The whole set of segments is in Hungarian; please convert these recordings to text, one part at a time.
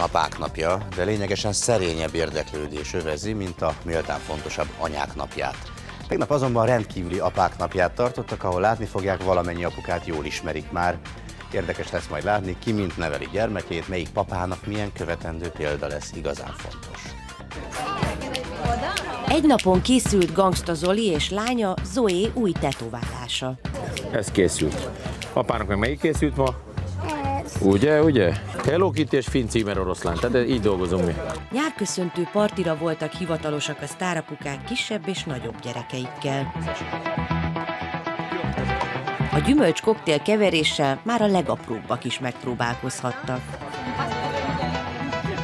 apák napja, de lényegesen szerényebb érdeklődés övezi, mint a méltán fontosabb anyák napját. Tegnap azonban rendkívüli apák napját tartottak, ahol látni fogják, valamennyi apukát jól ismerik már. Érdekes lesz majd látni, ki mint neveli gyermekét, melyik papának milyen követendő példa lesz igazán fontos. Egy napon készült Gangsta Zoli és lánya Zoé új tetoválása. Ez készült. Apának meg melyik készült ma? Ugye? Hello Kitty és Finn címer oroszlán, tehát így dolgozom mi. Nyárköszöntő partira voltak hivatalosak a sztárapukák kisebb és nagyobb gyerekeikkel. A gyümölcs koktél keveréssel már a legapróbbak is megpróbálkozhattak.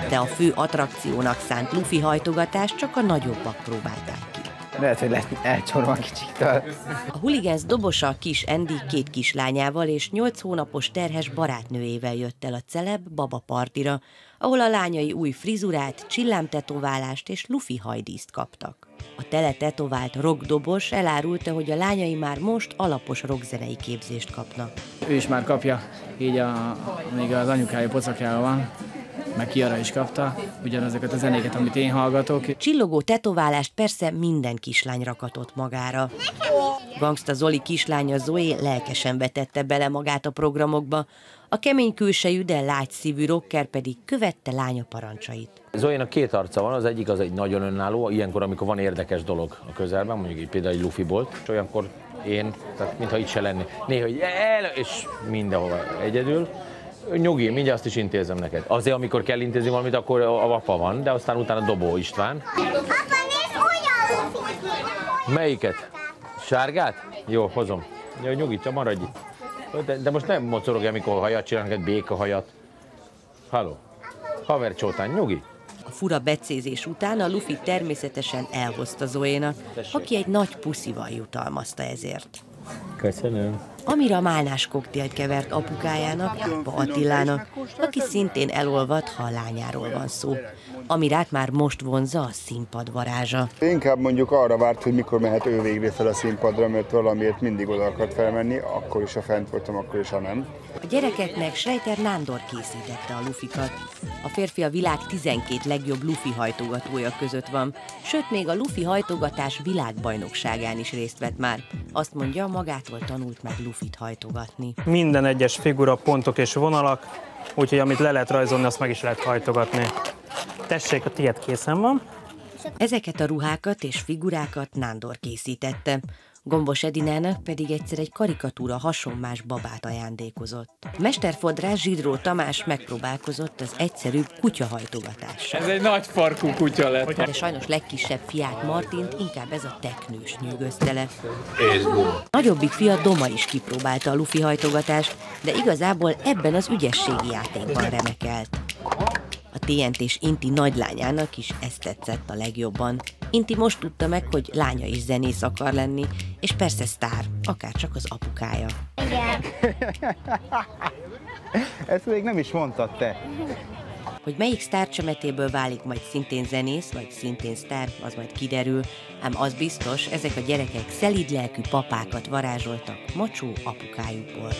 De a fő attrakciónak szánt lufi hajtogatást csak a nagyobbak próbálták ki. Lehet, hogy elcsorva kicsiktől. A Hooligans dobosa Kis Andy 2 kislányával és 8 hónapos terhes barátnőjével jött el a celeb Baba partira, ahol a lányai új frizurát, csillámtetoválást és lufi hajdíszt kaptak. A tele tetovált rockdobos elárulta, hogy a lányai már most alapos rockzenei képzést kapnak. Ő is már kapja, így még az anyukája pocakjában van, meg Kiara is kapta, ugyanazokat a zenéket, amit én hallgatok. Csillogó tetoválást persze minden kislány rakatott magára. Gangsta Zoli kislánya Zoé lelkesen vetette bele magát a programokba, a kemény külsejű, de lágy szívű rocker pedig követte lánya parancsait. Zoénak 2 arca van, az egyik az egy nagyon önálló, ilyenkor, amikor van érdekes dolog a közelben, mondjuk például egy lufi bolt, és olyankor én, tehát mintha itt se lenni, néha így és mindenhova egyedül. Nyugi, mindjárt azt is intézem neked. Azért, amikor kell intézni valamit, akkor a apa van, de aztán utána Dobó István. Apa, nézd, olyan lufi! Melyiket? Sárgát? Jó, hozom. Jó, nyugi, csak maradj itt. De most nem mocorogj, amikor hajat csinál neked, békahajat. Halló? Havercsótán, nyugi. A fura becézés után a lufi természetesen elhozta Zoénak, aki egy nagy puszival jutalmazta ezért. Köszönöm. Amire a málnás koktélt kevert apukájának, Pápa Attilának, aki szintén elolvad, ha a lányáról van szó. Amirát már most vonzza a színpad varázsa. Inkább mondjuk arra várt, hogy mikor mehet ő végre fel a színpadra, mert valamiért mindig oda akart felmenni, akkor is, ha fent voltam, akkor is, ha nem. A gyerekeknek Schreiter Nándor készítette a lufikat. A férfi a világ 12 legjobb lufi hajtogatója között van, sőt még a lufi hajtogatás világbajnokságán is részt vett már. Azt mondja, magától tanult meg lufit hajtogatni. Minden egyes figura pontok és vonalak, úgyhogy amit le lehet rajzolni, azt meg is lehet hajtogatni. Tessék, a tiéd készen van. Ezeket a ruhákat és figurákat Nándor készítette. Gombos Edinának pedig egyszer egy karikatúra hasonmás babát ajándékozott. Mesterfodrász Zsidró Tamás megpróbálkozott az egyszerűbb kutyahajtogatással. Ez egy nagy farkú kutya lett. De sajnos legkisebb fiát, Martint inkább ez a teknős nyűgözte le. Nagyobbik fia Doma is kipróbálta a lufi hajtogatást, de igazából ebben az ügyességi játékban remekelt. A TNT-s Inti nagylányának is ezt tetszett a legjobban. Inti most tudta meg, hogy lánya is zenész akar lenni, és persze sztár, akárcsak az apukája. Igen. Ezt még nem is mondtad te. Hogy melyik sztárcsemetéből válik majd szintén zenész, vagy szintén sztár, az majd kiderül, ám az biztos, ezek a gyerekek szelíd lelkű papákat varázsoltak macsó apukájukból.